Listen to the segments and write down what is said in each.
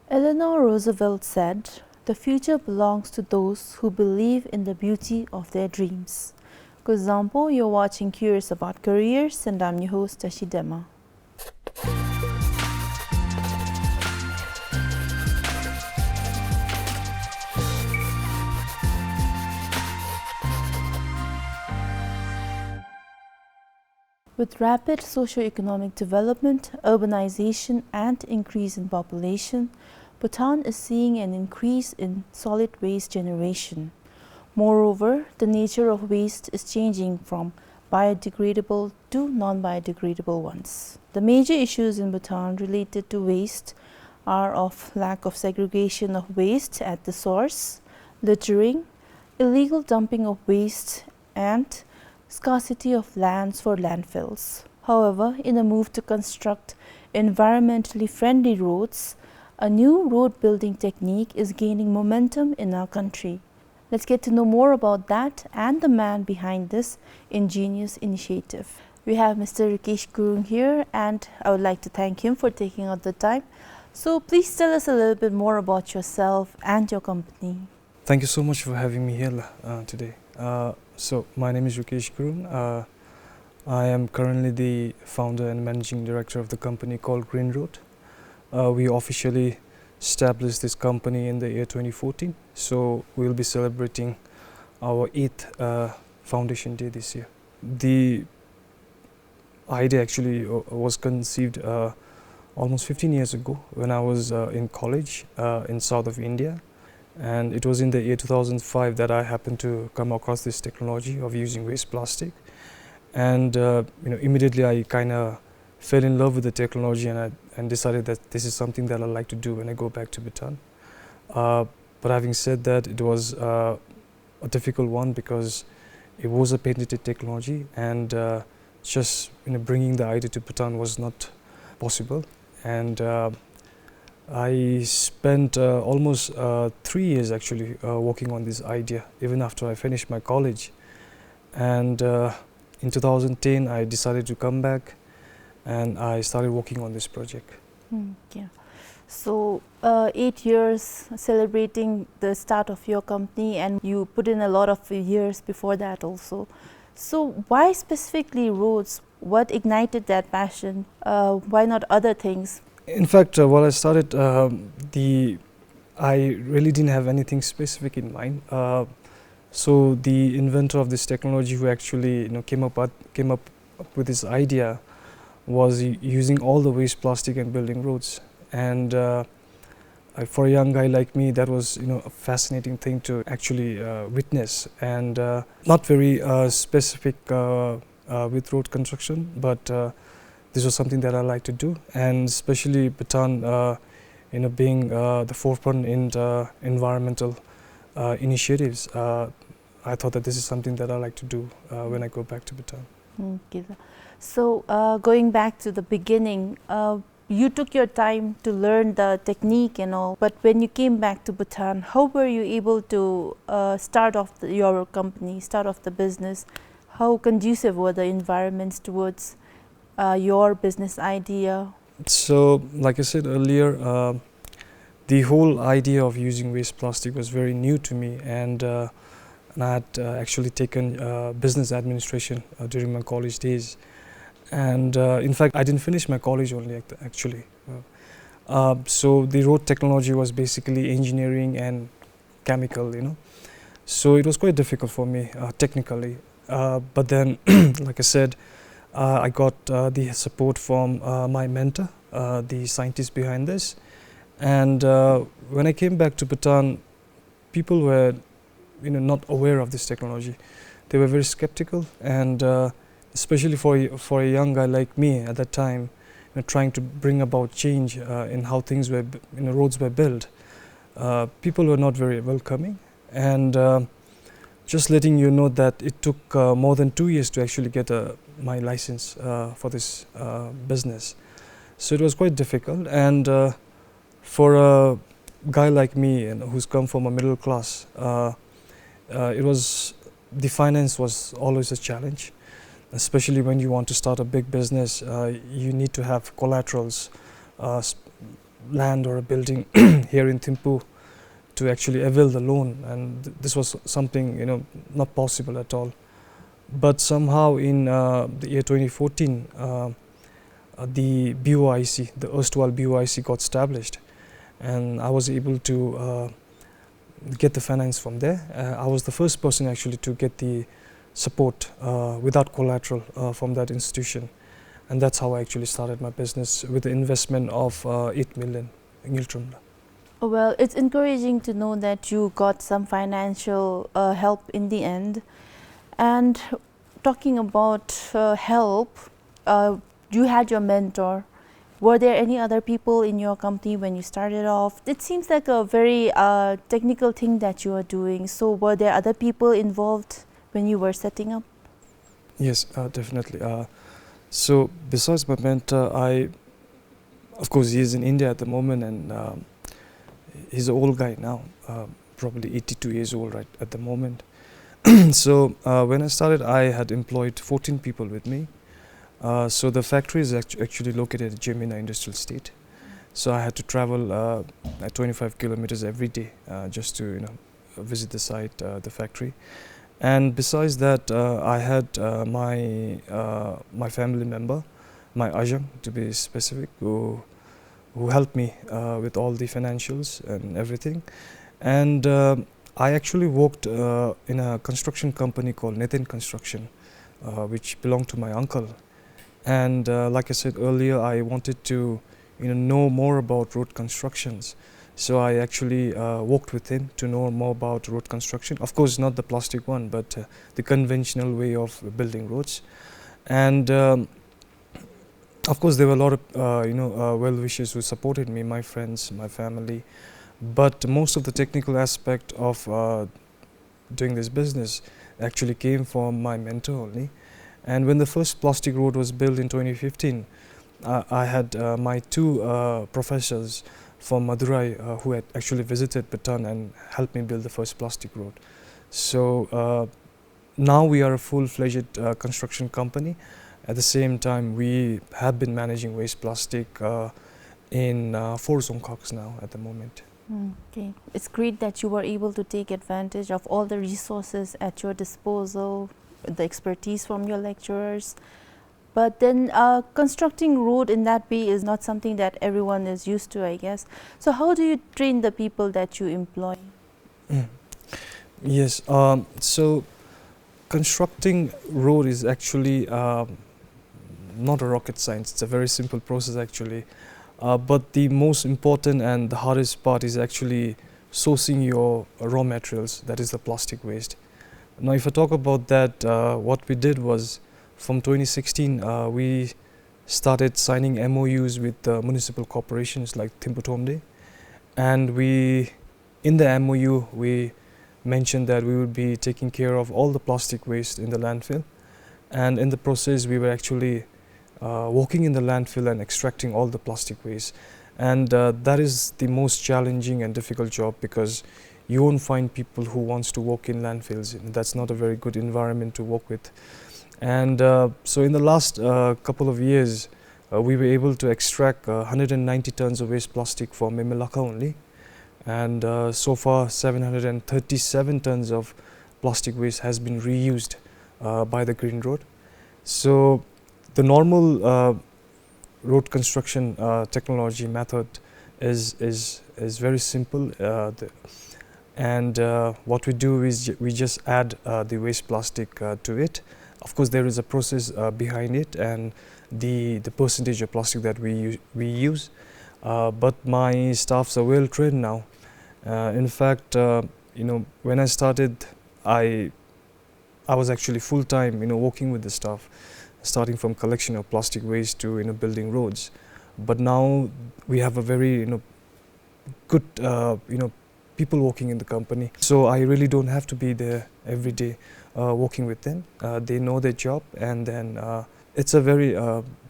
Eleanor Roosevelt said, "The future belongs to those who believe in the beauty of their dreams." Good example, you're watching Curious About Careers and I'm your host, 𝗙𝗃𝗵. With rapid socio-economic development, urbanization and increase in population, Bhutan is seeing an increase in solid waste generation. Moreover, the nature of waste is changing from biodegradable to non-biodegradable ones. The major issues in Bhutan related to waste are of lack of segregation of waste at the source, littering, illegal dumping of waste, and scarcity of lands for landfills. However, in a move to construct environmentally friendly roads, a new road building technique is gaining momentum in our country. Let's get to know more about that and the man behind this ingenious initiative. We have Mr. 𝗙𝗂𝗿𝗶𝗂𝗲 here, and I would like to thank him for taking out the time. So please tell us a little bit more about yourself and your company. Thank you so much for having me here today. So my name is 𝗙𝗂𝗿𝗶𝗂𝗲. I am currently the founder and managing director of the company called Green Road. We officially established this company in the year 2014, so we'll be celebrating our 8th foundation day this year. The idea actually was conceived almost 15 years ago when I was in college in south of India. And it was in the year 2005 that I happened to come across this technology of using waste plastic. And immediately I kind of fell in love with the technology and decided that this is something that I'd like to do when I go back to Bhutan. But having said that, it was a difficult one because it was a patented technology, and just bringing the idea to Bhutan was not possible. And I spent almost 3 years actually working on this idea, even after I finished my college. And in 2010, I decided to come back and I started working on this project. Yeah. So 8 years celebrating the start of your company, and you put in a lot of years before that also. So why specifically roads? What ignited that passion? Why not other things? In fact, while I started, I really didn't have anything specific in mind. So the inventor of this technology, who actually came up with this idea, was using all the waste plastic and building roads. And for a young guy like me, that was a fascinating thing to actually witness, and not very specific with road construction, but this was something that I like to do, and especially Bhutan, being the forefront in the environmental initiatives. I thought that this is something that I like to do when I go back to Bhutan. Okay. So going back to the beginning, you took your time to learn the technique and all, but when you came back to Bhutan, how were you able to start off your company, start off the business? How conducive were the environments towards your business idea? So, like I said earlier, the whole idea of using waste plastic was very new to me, and I had actually taken business administration during my college days. And in fact, I didn't finish my college only actually. So the road technology was basically engineering and chemical, So it was quite difficult for me technically. But then, like I said, I got the support from my mentor, the scientist behind this. And when I came back to Bhutan, people were not aware of this technology. They were very skeptical, and especially for a young guy like me at that time, trying to bring about change in how things were, roads were built, people were not very welcoming. And just letting you know that it took more than 2 years to actually get my license for this business. So it was quite difficult, and for a guy like me who's come from a middle class, the finance was always a challenge, especially when you want to start a big business. You need to have collaterals, land or a building here in Thimphu to actually avail the loan, and this was something not possible at all. But somehow in the year 2014, the BOIC, the erstwhile BOIC, got established, and I was able to get the finance from there. I was the first person actually to get the support without collateral from that institution, and that's how I actually started my business with the investment of 8 million Ngiltrum. Well, it's encouraging to know that you got some financial help in the end. And talking about help, you had your mentor. Were there any other people in your company when you started off? It seems like a very technical thing that you are doing. So were there other people involved when you were setting up? Yes, definitely. So besides my mentor, of course, he is in India at the moment, and he's an old guy now, probably 82 years old right at the moment. So when I started, I had employed 14 people with me. So the factory is actually located at 𝗙𝗵𝗏 Industrial Estate. So I had to travel at 25 kilometers every day just to visit the site, the factory. And besides that, I had my family member, my ajam to be specific, who helped me with all the financials and everything. And I actually worked in a construction company called Nitin Construction, which belonged to my uncle. And like I said earlier, I wanted to know more about road constructions. So I actually worked with him to know more about road construction. Of course, not the plastic one, but the conventional way of building roads. And of course, there were a lot of well-wishers who supported me, my friends, my family. But most of the technical aspect of doing this business actually came from my mentor only. And when the first plastic road was built in 2015, I had my two professors from Madurai who had actually visited Patan and helped me build the first plastic road. So now we are a full-fledged construction company. At the same time, we have been managing waste plastic in 4 Songkhaks now at the moment. Okay. It's great that you were able to take advantage of all the resources at your disposal, the expertise from your lecturers. But then constructing road in that way is not something that everyone is used to, I guess. So how do you train the people that you employ? Yes, so constructing road is actually not a rocket science. It's a very simple process actually. But the most important and the hardest part is actually sourcing your raw materials, that is the plastic waste. Now if I talk about that, what we did was from 2016 we started signing MOUs with municipal corporations like Thimphu, and in the MOU we mentioned that we would be taking care of all the plastic waste in the landfill, and in the process we were actually working in the landfill and extracting all the plastic waste. And that is the most challenging and difficult job, because you won't find people who wants to work in landfills. That's not a very good environment to work with. And so in the last couple of years we were able to extract 190 tons of waste plastic from Melaka only, and so far 737 tons of plastic waste has been reused by the Green Road. So the normal road construction technology method is very simple, and what we do is we just add the waste plastic to it. Of course, there is a process behind it and the percentage of plastic that we use, but my staffs are well trained now. In fact, when I started, I was actually full-time working with the staff, starting from collection of plastic waste to building roads. But now we have a very good people working in the company, so I really don't have to be there every day working with them. They know their job, and then it's a very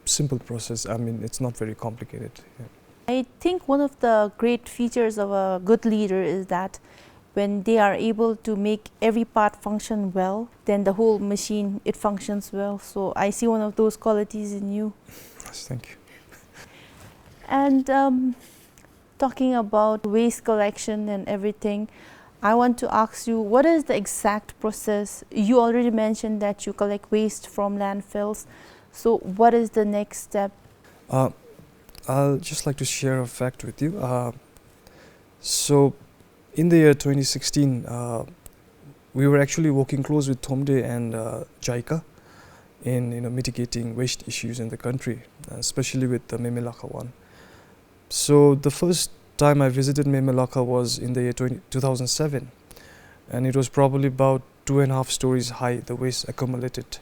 simple process. I mean, it's not very complicated. Yeah. I think one of the great features of a good leader is that when they are able to make every part function well, then the whole machine, it functions well. So I see one of those qualities in you. Yes, thank you. And talking about waste collection and everything, I want to ask you, what is the exact process? You already mentioned that you collect waste from landfills. So what is the next step? I'll just like to share a fact with you. So in the year 2016, we were actually working close with 𝗙𝗶𝗿 and 𝗖𝗂𝗿𝗶 in mitigating waste issues in the country, especially with the 𝗘𝗶𝗏𝗂𝗏 one. So the first time I visited 𝗘𝗶𝗏𝗂𝗏 was in the year 2007, and it was probably about 2.5 stories high, the waste accumulated.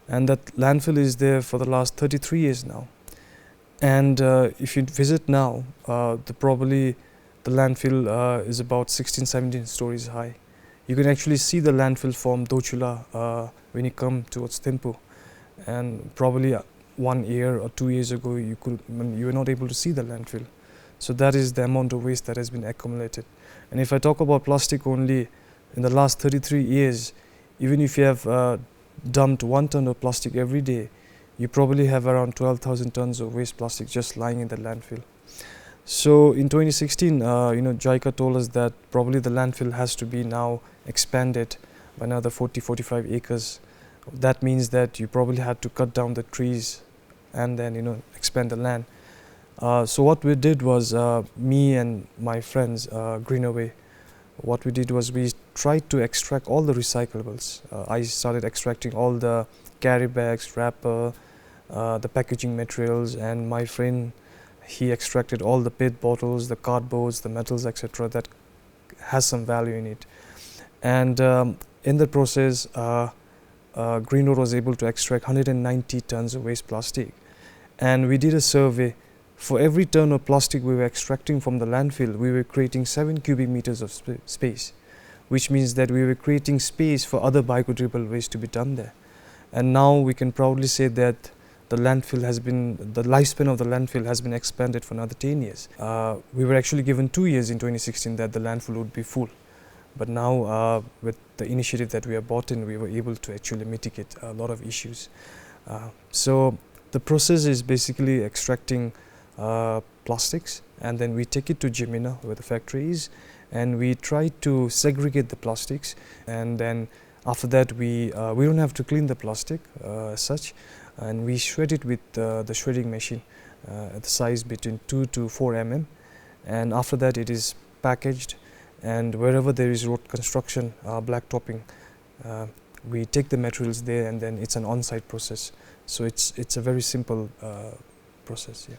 And that landfill is there for the last 33 years now. And if you visit now, probably the landfill is about 16-17 stories high. You can actually see the landfill from 𝗘𝗽𝗶𝗏𝗏 when you come towards Thimphu. And probably 1 year or 2 years ago, you were not able to see the landfill. So that is the amount of waste that has been accumulated. And if I talk about plastic only, in the last 33 years, even if you have dumped 1 ton of plastic every day, you probably have around 12,000 tons of waste plastic just lying in the landfill. So in 2016, 𝗖𝗂𝗿𝗏 told us that probably the landfill has to be now expanded by another 40-45 acres. That means that you probably had to cut down the trees and then expand the land. So what we did was, me and my friends, 𝗔𝗂𝗶𝗶𝗂𝗏, what we did was we tried to extract all the recyclables. I started extracting all the carry bags, wrapper, the packaging materials, and my friend, he extracted all the PET bottles, the cardboards, the metals, etc. that has some value in it. And in the process, 𝗔𝗂𝗏 was able to extract 190 tons of waste plastic. And we did a survey. For every ton of plastic we were extracting from the landfill, we were creating 7 cubic meters of space, which means that we were creating space for other biodegradable waste to be done there. And now we can proudly say that the lifespan of the landfill has been expanded for another 10 years. We were actually given 2 years in 2016 that the landfill would be full. But now with the initiative that we have brought in, we were able to actually mitigate a lot of issues. So the process is basically extracting plastics, and then we take it to Jimina, where the factory is, and we try to segregate the plastics, and then after that we don't have to clean the plastic as such, and we shred it with the shredding machine at the size between 2 to 4 mm, and after that it is packaged, and wherever there is road construction, black topping, we take the materials there, and then it's an on-site process. So it's a very simple process. Yeah.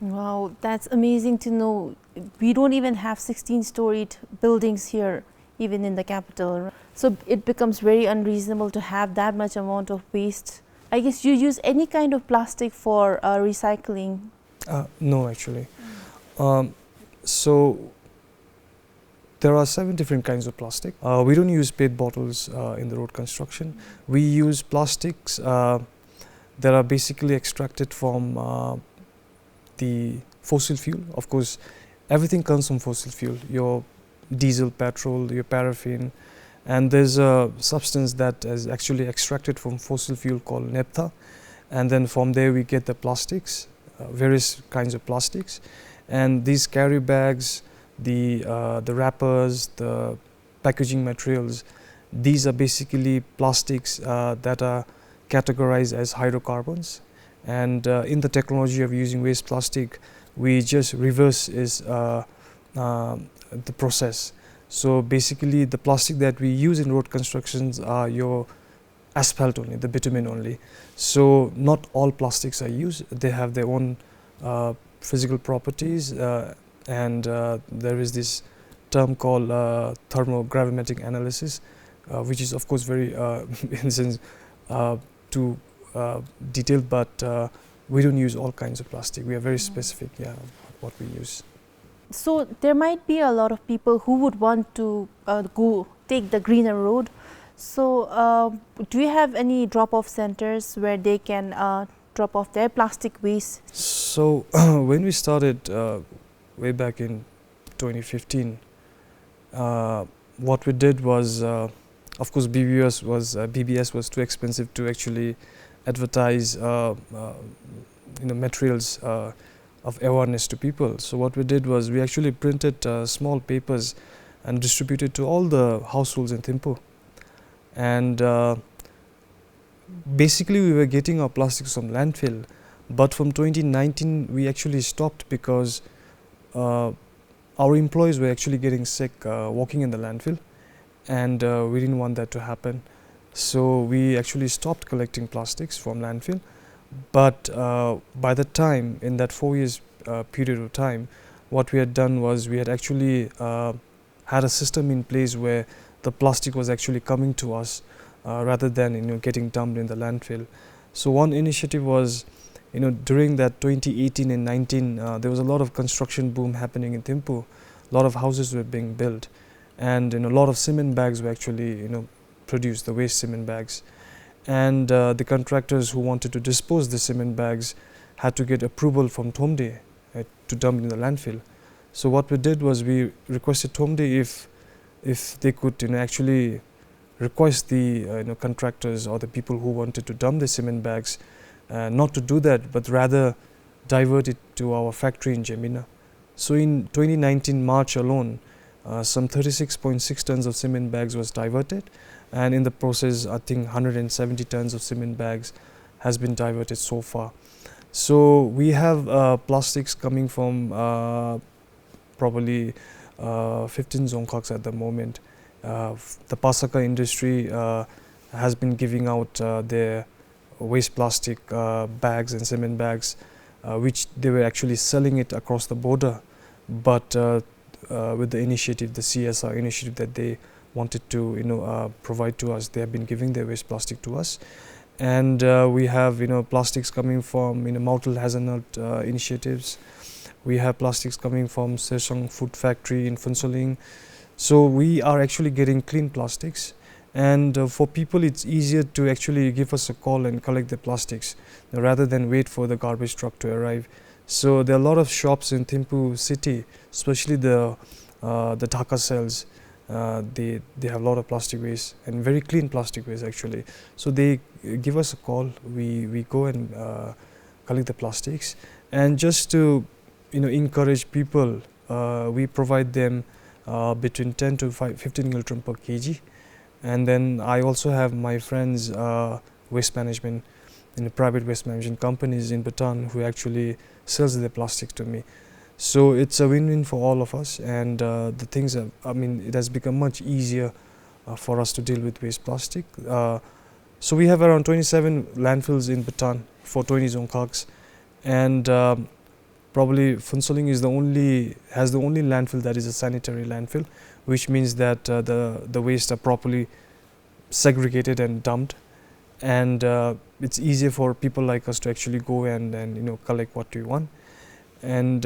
Wow, that's amazing to know. We don't even have 16-storied buildings here, even in the capital. So it becomes very unreasonable to have that much amount of waste. I guess you use any kind of plastic for recycling? No, actually. So there are 7 different kinds of plastic. We don't use PET bottles in the road construction. We use plastics that are basically extracted from the fossil fuel. Of course, everything comes from fossil fuel, your diesel, petrol, your paraffin, and there's a substance that is actually extracted from fossil fuel called naphtha, and then from there we get the plastics, various kinds of plastics, and these carry bags, the wrappers, the packaging materials, these are basically plastics that are categorized as hydrocarbons. And in the technology of using waste plastic, we just reverse the process. So basically the plastic that we use in road constructions are your asphalt only, the bitumen only. So not all plastics are used, they have their own physical properties, and there is this term called thermogravimetric analysis, which is of course very in a sense too detailed, but we don't use all kinds of plastic. We are very specific, what we use. So there might be a lot of people who would want to go take the greener road. So do you have any drop-off centers where they can drop off their plastic waste? So when we started way back in 2015, what we did was, of course, BBS was too expensive to actually advertise materials of awareness to people. So what we did was we actually printed small papers and distributed to all the households in Thimphu. And basically we were getting our plastics from landfill, but from 2019 we actually stopped because our employees were actually getting sick working in the landfill, and we didn't want that to happen. So we actually stopped collecting plastics from landfill. But by the time, in that 4 years period of time, what we had done was we had actually had a system in place where the plastic was actually coming to us rather than getting dumped in the landfill. So one initiative was, during that 2018 and 19, there was a lot of construction boom happening in Thimphu. A lot of houses were being built, and a lot of cement bags were actually produced, the waste cement bags. And the contractors who wanted to dispose the cement bags had to get approval from 𝗙𝗿𝗄𝗏 to dump in the landfill. So what we did was we requested 𝗙𝗿𝗏 if they could actually request the contractors or the people who wanted to dump the cement bags not to do that, but rather divert it to our factory in 𝗄𝗏. So in 2019 March alone, some 36.6 tons of cement bags was diverted, and in the process I think 170 tons of cement bags has been diverted so far. So we have plastics coming from probably 15 zonkhaks at the moment. The Pasaka industry has been giving out their waste plastic bags and cement bags, which they were actually selling it across the border, but with the initiative, the CSR initiative that they wanted to provide to us, they have been giving their waste plastic to us. And we have plastics coming from Mautal Hazelnut initiatives. We have plastics coming from Seshang Food Factory in Phuntsholing. So we are actually getting clean plastics, and for people it's easier to actually give us a call and collect the plastics rather than wait for the garbage truck to arrive. So there are a lot of shops in Thimphu city, especially the Dhaka cells. They have a lot of plastic waste, and very clean plastic waste actually. So they give us a call, we go and collect the plastics, and just to encourage people, we provide them between 10 to 15 kilograms per kg. And then I also have my friends waste management private waste management companies in Bhutan who actually sells their plastics to me. So it's a win-win for all of us, and the things have, it has become much easier for us to deal with waste plastic. So we have around 27 landfills in Bhutan for 20 zonkhaks, and probably Phuntsholing is has the only landfill that is a sanitary landfill, which means that the waste are properly segregated and dumped, and it's easier for people like us to actually go and collect what we want. And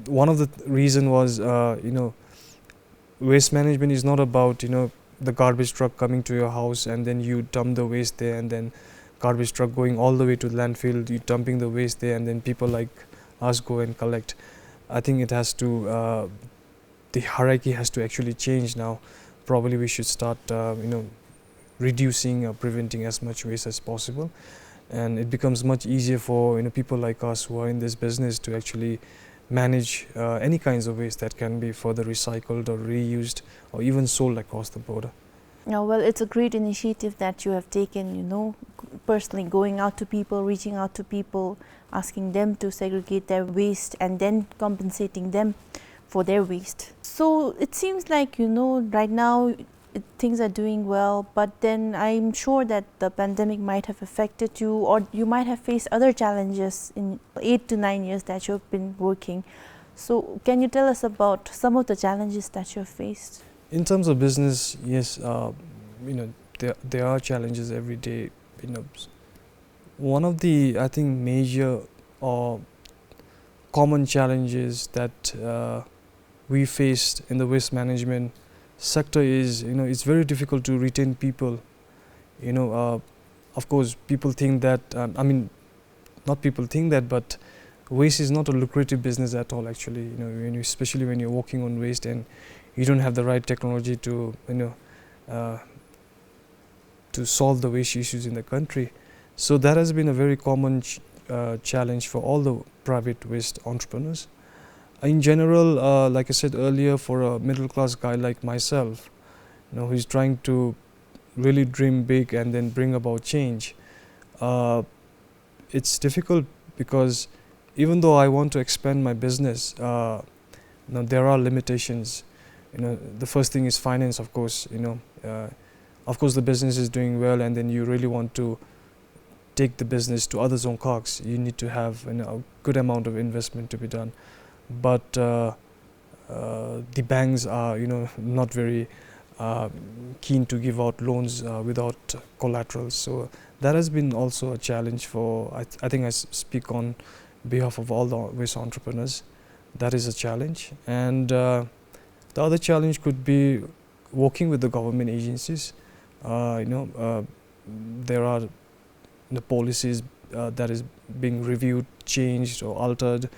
one of the reason was waste management is not about the garbage truck coming to your house and then you dump the waste there, and then garbage truck going all the way to the landfill, you dumping the waste there, and then people like us go and collect. I think it has to the hierarchy has to actually change now. Probably we should start reducing or preventing as much waste as possible, and it becomes much easier for people like us who are in this business to actually manage any kinds of waste that can be further recycled or reused or even sold across the border. Now, well, it's a great initiative that you have taken, personally going out to people, reaching out to people, asking them to segregate their waste and then compensating them for their waste. So it seems like, right now things are doing well, but then I'm sure that the pandemic might have affected you, or you might have faced other challenges in 8 to 9 years that you've been working. So can you tell us about some of the challenges that you've faced? In terms of business, yes, there are challenges every day. One of the, I think, major or common challenges that we faced in the waste management sector is, it's very difficult to retain people. Of course, people think that, not people think that, but waste is not a lucrative business at all actually, especially when you're working on waste and you don't have the right technology to, to solve the waste issues in the country. So that has been a very common challenge for all the private waste entrepreneurs. In general, like I said earlier, for a middle-class guy like myself, who's trying to really dream big and then bring about change, it's difficult because even though I want to expand my business, there are limitations. The first thing is finance, of course. Of course, the business is doing well, and then you really want to take the business to other 𝗂𝗏𝗏𝗏𝗏. You need to have a good amount of investment to be done, but the banks are not very keen to give out loans without collateral. So that has been also a challenge for, I think I speak on behalf of all the waste entrepreneurs. That is a challenge. And the other challenge could be working with the government agencies. There are the policies that is being reviewed, changed or altered,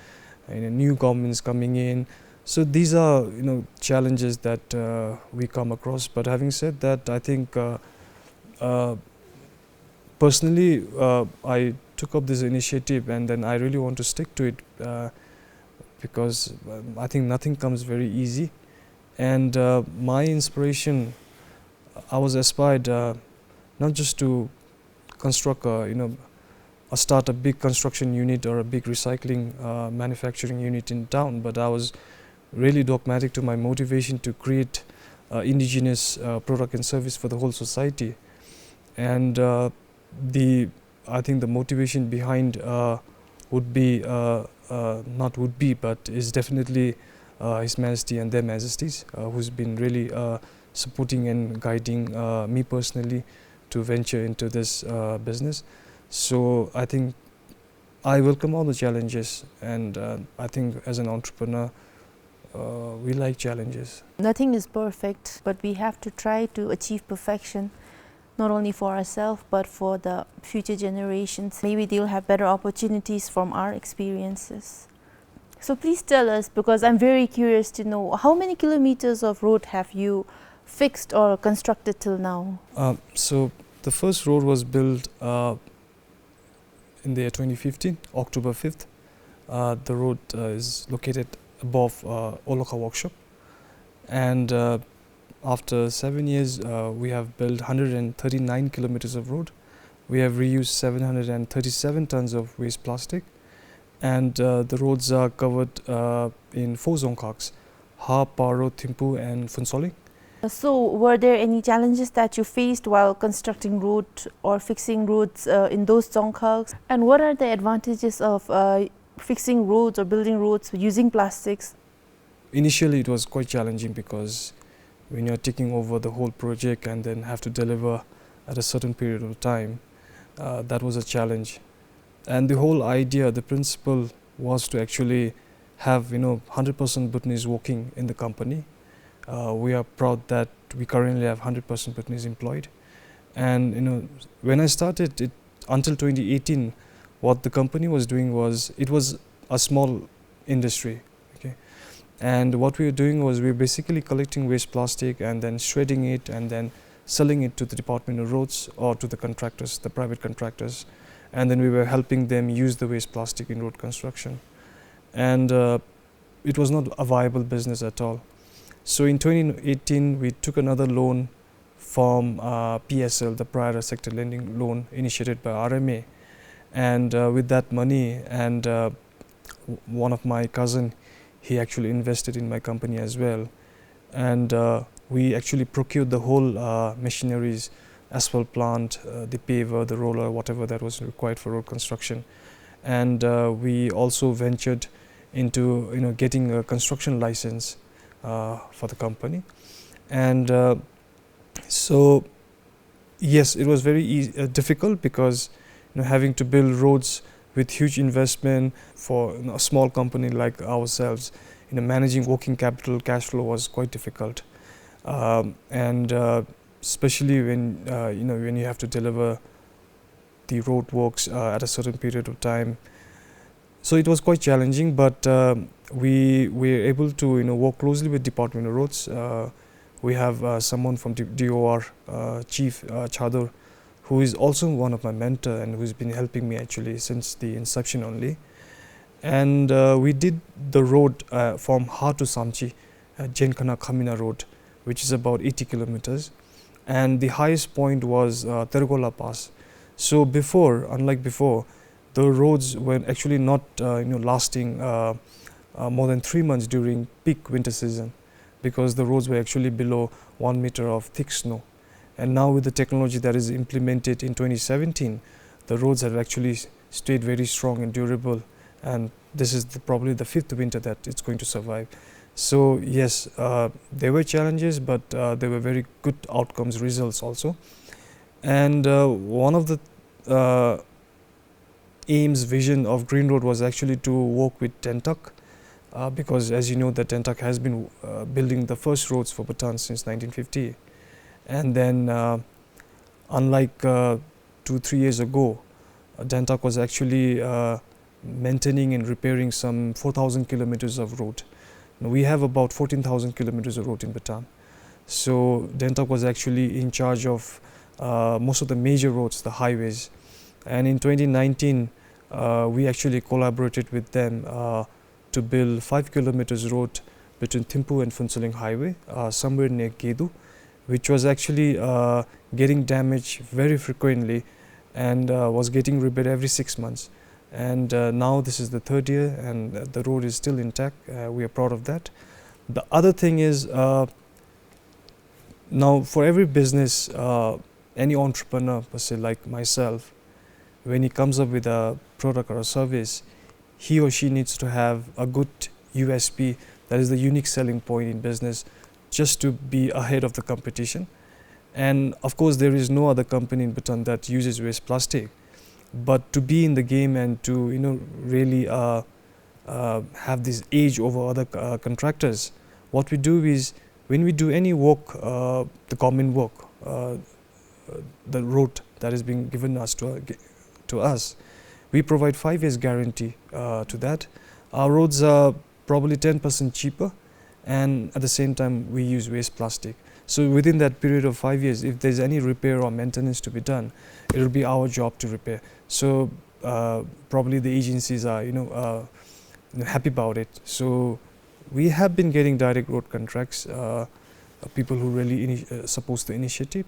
new governments coming in. So these are challenges that we come across. But having said that, I think personally I took up this initiative, and then I really want to stick to it because I think nothing comes very easy. And my inspiration, I was aspired not just to construct start a big construction unit or a big recycling manufacturing unit in town, but I was really dogmatic to my motivation to create indigenous product and service for the whole society. And I think the motivation behind would be not would be, but is definitely His Majesty and their Majesties, who's been really supporting and guiding me personally to venture into this business. So I think I welcome all the challenges, and I think as an entrepreneur, we like challenges. Nothing is perfect, but we have to try to achieve perfection, not only for ourselves, but for the future generations. Maybe they'll have better opportunities from our experiences. So please tell us, because I'm very curious to know, how many kilometers of road have you fixed or constructed till now? So the first road was built in the year 2015, October 5th. The road is located above 𝗖𝗏𝗏𝗏𝗏 workshop, and after 7 years we have built 139 kilometers of road. We have reused 737 tons of waste plastic, and the roads are covered in 4 𝗂𝗏𝗏𝗏𝗏: 𝗙𝗏𝗏𝗏𝗏𝗏, 𝗙𝗏𝗏𝗏𝗏𝗏, and 𝗙𝗏𝗏𝗏𝗏𝗏. So were there any challenges that you faced while constructing road or fixing roads in those 𝗂𝗏𝗏𝗏𝗏𝗏? And what are the advantages of fixing roads or building roads using plastics? Initially it was quite challenging, because when you're taking over the whole project and then have to deliver at a certain period of time, that was a challenge. And the whole idea, the principle, was to actually have 100% Bhutanese working in the company. We are proud that we currently have 100% Bhutanese employed. And when I started it, until 2018, what the company was doing was, it was a small industry. Okay, and what we were doing was, we were basically collecting waste plastic and then shredding it and then selling it to the Department of Roads or to the contractors, the private contractors, and then we were helping them use the waste plastic in road construction. And it was not a viable business at all. So in 2018 we took another loan from PSL, the Prior Sector Lending Loan initiated by RMA, and with that money, and one of my cousin, he actually invested in my company as well, and we actually procured the whole machineries, asphalt plant, the paver, the roller, whatever that was required for road construction. And we also ventured into getting a construction license for the company. And so yes, it was very difficult, because having to build roads with huge investment for a small company like ourselves, managing working capital, cash flow was quite difficult, and especially when when you have to deliver the road works at a certain period of time. So it was quite challenging, but we were able to work closely with Department of Roads. We have someone from DOR, Chief Chador, who is also one of my mentor and who's been helping me actually since the inception only. And we did the road from Ha to Samchi, Jenkana Khamina road, which is about 80 kilometers. And the highest point was 𝗘𝗽𝗶𝗶𝗂𝗏 pass. So before, unlike before, the roads were actually not lasting more than 3 months during peak winter season, because the roads were actually below 1 meter of thick snow. And now with the technology that is implemented in 2017, the roads have actually stayed very strong and durable, and this is probably the 5th winter that it's going to survive. So yes, there were challenges, but there were very good outcomes, results also. And one of the aims, vision of Green Road was actually to work with Dentuck, because as you know that Dentuck has been building the first roads for Bhutan since 1950. And then unlike 2-3 years ago, Dentuck was actually maintaining and repairing some 4,000 kilometers of road. Now we have about 14,000 kilometers of road in Bhutan. So Dentuck was actually in charge of most of the major roads, the highways. And in 2019, we actually collaborated with them to build 5 kilometers road between Thimphu and Phuntsholing highway, somewhere near 𝗘𝗽𝗏𝗏, which was actually getting damaged very frequently and was getting repaired every 6 months. And now this is the 3rd year and the road is still intact. We are proud of that. The other thing is, now for every business, any entrepreneur per se like myself, when he comes up with a product or a service, he or she needs to have a good USP, that is the unique selling point in business, just to be ahead of the competition. And of course there is no other company in Bhutan that uses waste plastic, but to be in the game and to really have this edge over other contractors, what we do is when we do any work, the government work, the road that is being given us to us, we provide 5 years guarantee to that. Our roads are probably 10% cheaper, and at the same time we use waste plastic. So within that period of 5 years, if there's any repair or maintenance to be done, it will be our job to repair. So probably the agencies are happy about it. So we have been getting direct road contracts, people who really support the initiative.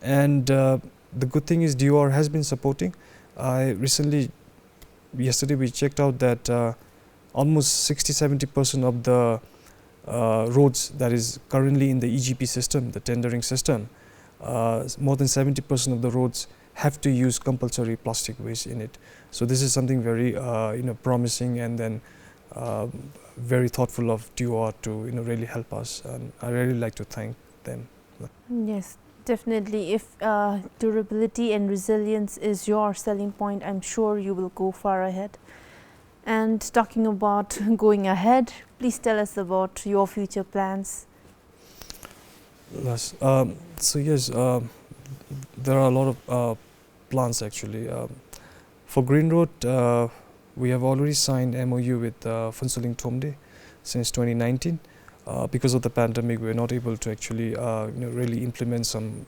And the good thing is DOR has been supporting. Yesterday we checked out that almost 60-70% of the roads that is currently in the EGP system, the tendering system, more than 70% of the roads have to use compulsory plastic waste in it. So this is something very promising, and then very thoughtful of DOR to really help us, and I really like to thank them. Yes, definitely. If durability and resilience is your selling point, I'm sure you will go far ahead. And talking about going ahead, please tell us about your future plans. Yes. So yes, there are a lot of plans actually. For Green Road, we have already signed MOU with Phuntsholing Thomde since 2019. Because of the pandemic, we were not able to actually really implement some,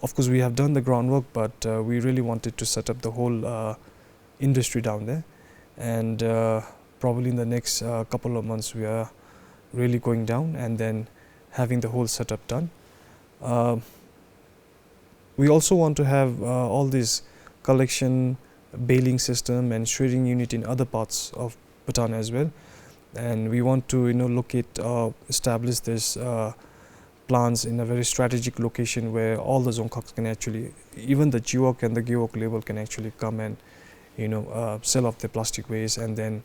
of course we have done the groundwork, but we really wanted to set up the whole industry down there. And probably in the next couple of months we are really going down and then having the whole setup done. We also want to have all this collection, baling system and shredding unit in other parts of Bhutan as well, and we want to establish this plants in a very strategic location where all the Dzongkhaks can actually, even the 𝗔𝗂𝗏𝗏𝗏𝗏 and the 𝗘𝗶𝗏 label can actually come and sell off their plastic waste, and then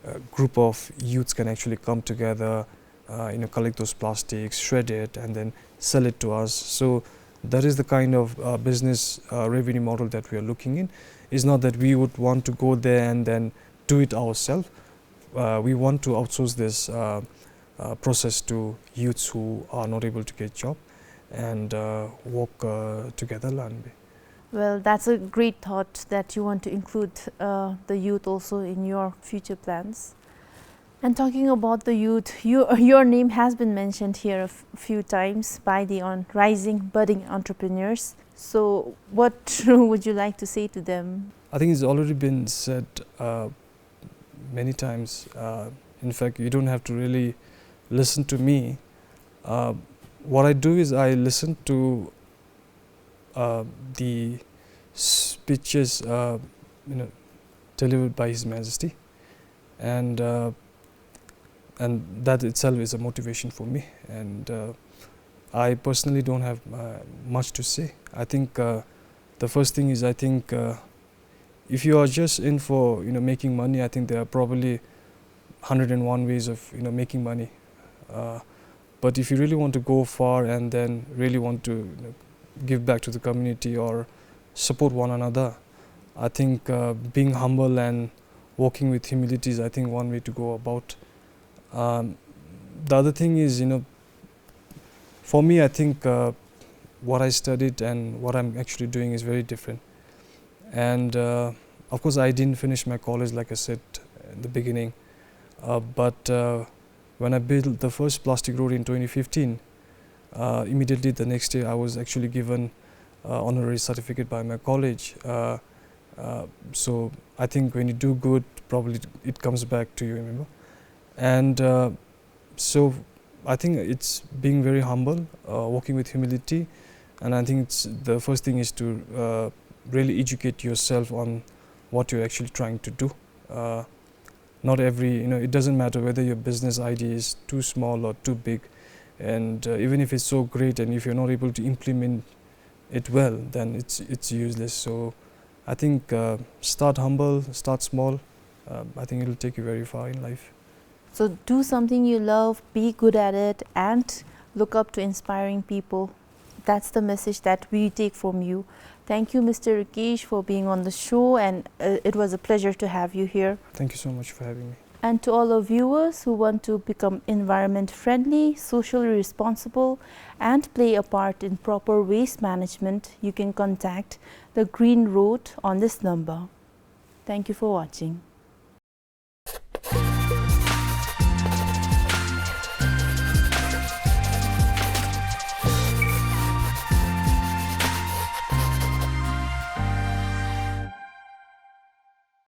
a group of youths can actually come together, collect those plastics, shred it, and then sell it to us. So that is the kind of business revenue model that we are looking in. It's not that we would want to go there and then do it ourselves. We want to outsource this process to youths who are not able to get job and work together. Well, that's a great thought that you want to include the youth also in your future plans. And talking about the youth, your name has been mentioned here a few times by the rising, budding entrepreneurs. So what would you like to say to them? I think it's already been said many times. In fact, you don't have to really listen to me. What I do is I listen to the speeches delivered by His Majesty, and that itself is a motivation for me. And I personally don't have much to say. I think the first thing is, I think if you are just in for making money, I think there are probably 101 ways of making money. But if you really want to go far and then really want to give back to the community or support one another, I think being humble and walking with humility is, I think, one way to go about. The other thing is, for me, I think what I studied and what I'm actually doing is very different. And of course, I didn't finish my college, like I said in the beginning. But when I built the first plastic road in 2015, immediately the next day I was actually given honorary certificate by my college. So I think when you do good, probably it comes back to you, remember? And so I think it's being very humble, walking with humility, and I think the first thing is to really educate yourself on what you're actually trying to do. Not every, it doesn't matter whether your business idea is too small or too big, and even if it's so great, and if you're not able to implement it well, then it's useless. So I think start humble, start small. I think it'll take you very far in life. So do something you love, be good at it, and look up to inspiring people. That's the message that we take from you. Thank you, Mr. Rakesh, for being on the show, and it was a pleasure to have you here. Thank you so much for having me. And to all our viewers who want to become environment friendly, socially responsible, and play a part in proper waste management, you can contact the Green Road on this number. Thank you for watching.